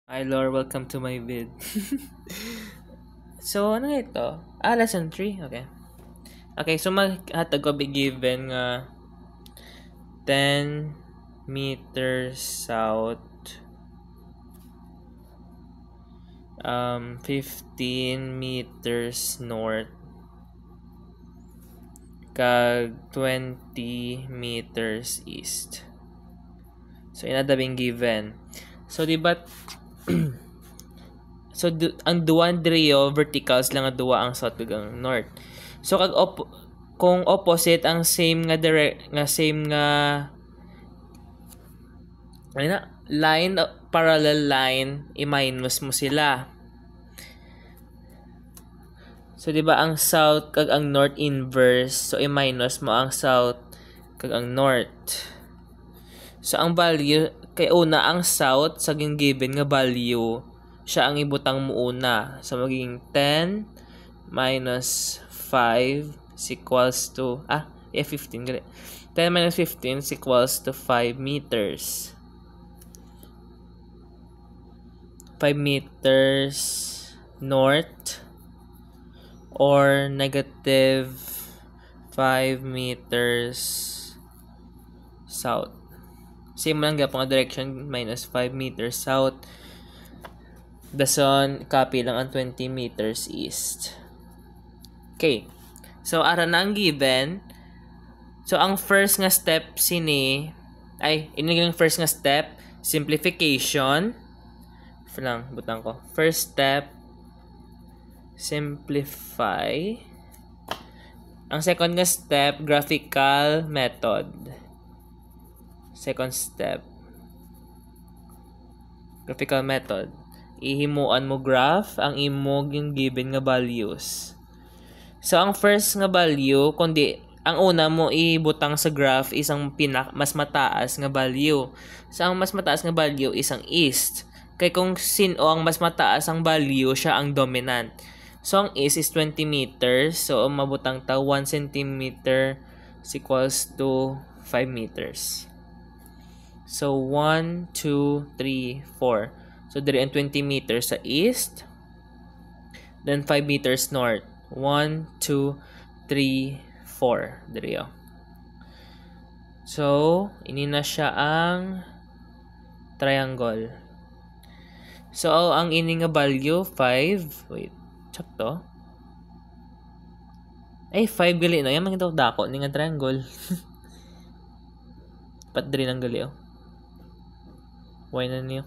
Hi Lord, welcome to my vid. So, ano nga ito? Lesson 3. Okay. Okay, so maghatag ko be given nga 10 meters south, 15 meters north, kag 20 meters east. So, inadabing given. So, di ba So ang duwan diriyo verticals lang nga duwa ang south kag ang north. So kung opposite ang same nga line, parallel line, i-minus mo sila. So di ba ang south kag ang north inverse, so i-minus mo ang south kag ang north. So ang value kay una ang south sa given nga value, siya ang ibutang mo una. So, magiging 10 minus 5 is equals to, 15, gali. 10 minus 15 is equals to 5 meters. 5 meters north or negative 5 meters south. Same lang gapong direction, minus 5 meters south. Dason, copy lang ang 20 meters east. Okay. So, ara na ang given. So, ang first nga step ini yung first nga step, simplification. Butang ko. First step, simplify. Ang second nga step, graphical method. Second step, graphical method. Ihimuan mo graph ang imong yung given nga values. So, ang first nga value, kundi ang una mo ibutang sa graph is ang mas mataas nga value. So, ang mas mataas nga value is ang east. Kaya kung sino ang mas mataas ang value, siya ang dominant. So, ang east is 20 meters. So, ang mabutang ta 1 centimeter is equals to 5 meters. So, 1, 2, 3, 4. So, diri ang 20 meters sa east. Then, 5 meters north. 1, 2, 3, 4. Diri o. So, ini na siya ang triangle. So, ang ini nga value, 5. Wait, check to. 5 gali na. Yan, maganda dako. Ini nga triangle. Pat diri lang gali o. Why na niyo?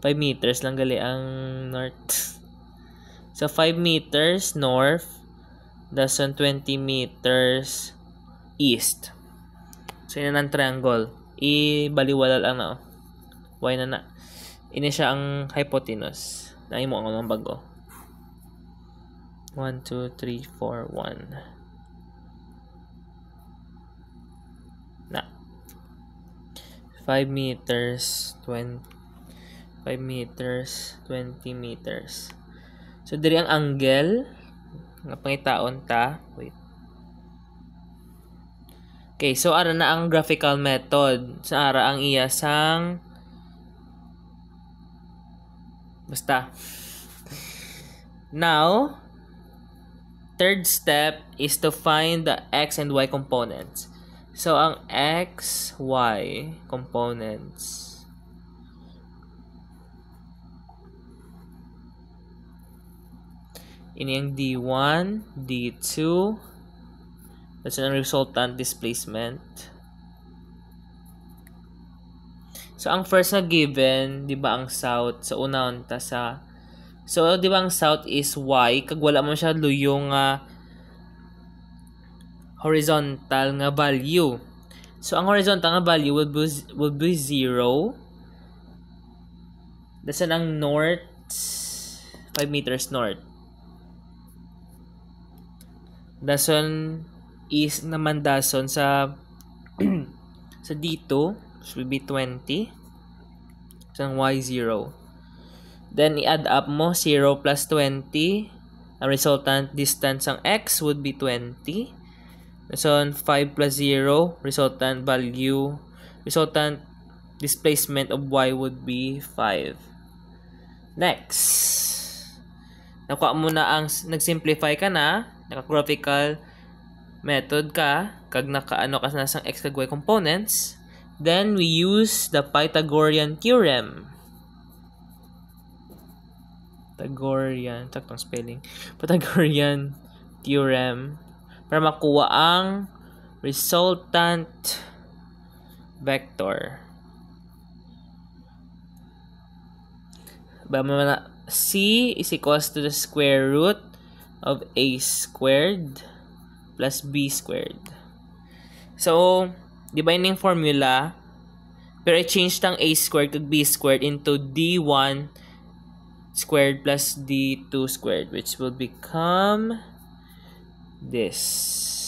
5 meters lang gali ang north. So, 5 meters north. That's 20 meters east. So, yun na ng triangle. Ibaliwala lang na. Why na? Ini siya ang hypotenuse. Nain mo ang bago. 1, 2, 3, 4, 1. Na. 5 meters, 5 meters, 20 meters. So, diri ang angle. Nga pangitaon ta. Wait. Okay, so ara na ang graphical method. So, ara ang iyasang basta. Now, third step is to find the x and y components. So, ang x, y components. Ini ang D1, D2. That's ang resultant displacement. So, ang first na given, di ba ang south? So, unahon ta sa... So, di ba ang south is y? Kag wala mo siya luyong horizontal nga value. So, ang horizontal nga value would be 0. That's ang north, 5 meters north. Dason is naman dason sa sa dito, which will be 20. So, ang y 0. Then, i-add up mo 0 plus 20. Ang resultant distance ng x would be 20. So, 5 plus 0, resultant value, resultant displacement of y would be 5. Next, nakuha mo na ang, nag-simplify ka na, naka-graphical method ka, kag nakaano ka na sa x kag y components, then we use the Pythagorean theorem. Pythagorean theorem para makuha ang resultant vector. C is equals to the square root of a squared plus b squared. So, di ba yun yung formula? Pero i-change tang a squared to b squared into d1 squared plus d2 squared, which will become this.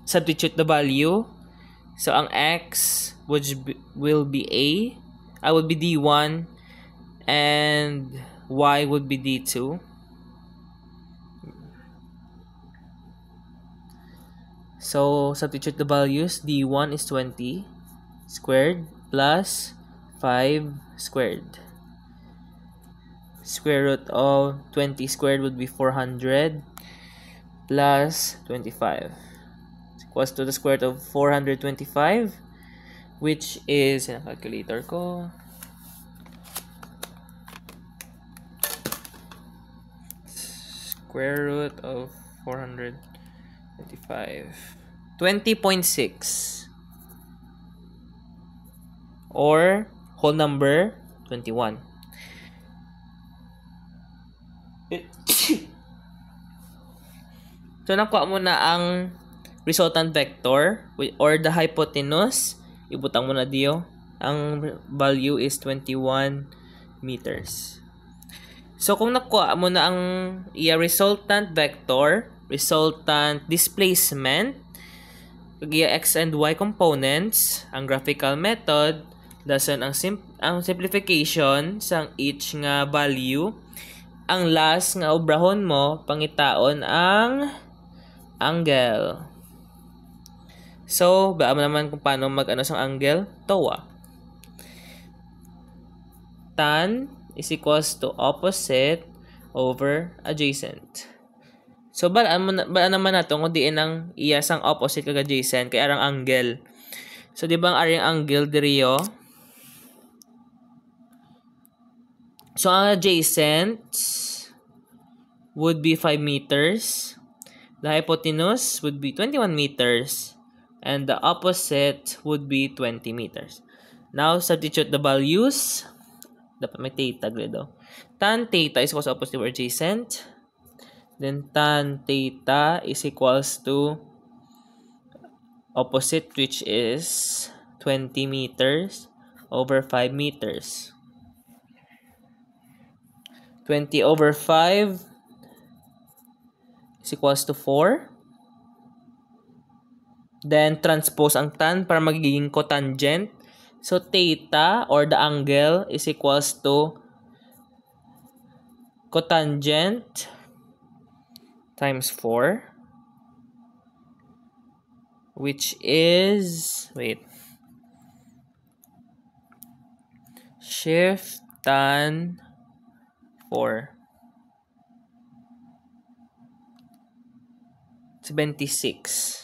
Substitute the value. So, ang x will be a, would be d1, and y would be d2. So, substitute the values. d1 is 20 squared plus 5 squared. Square root of 20 squared would be 400 plus 25. It's equals to the square root of 425, which is, in calculator ko, square root of 425, 20.6, or whole number 21. So, nakuha mo na ang resultant vector or the hypotenuse. Ibutang mo na diyo. Ang value is 21 meters. So, kung nakuha mo na ang resultant vector, resultant displacement, x and y components, ang graphical method, dasan ang simplification sang each nga value. Ang last nga obrahon mo, pangitaon ang angle. So, baan mo naman kung paano mag-ano sang angle? TOA. Tan is equals to opposite over adjacent. So, baan naman nato kung diin ang iya sang opposite kag adjacent kay arang angle. So, di ba ang aring angle diriyo? So, ang adjacent would be 5 meters. The hypotenuse would be 21 meters. And the opposite would be 20 meters. Now, substitute the values. Dapat may theta dito. Tan theta is equals to opposite over adjacent. Then, tan theta is equals to opposite, which is 20 meters over 5 meters. 20 over 5 is equals to 4. Then, transpose ang tan para magiging cotangent. So, theta or the angle is equals to cotangent times 4, which is, shift tan 4. 76.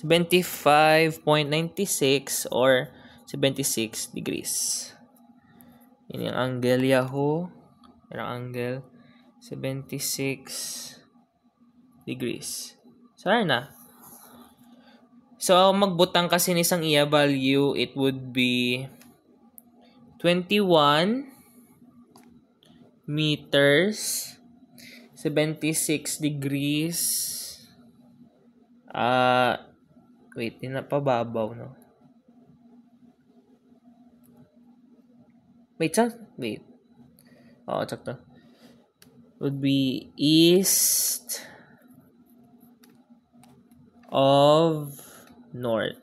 75.96 or 76 degrees. Ini ang angle Yahoo. Yan ang angle. 76 degrees. Sorry na. So, magbutang kasi ni isang iya value, it would be 21 meters, 76 degrees. Wait, pababaw, no? Wait. Oo, sakto. Would be east of north.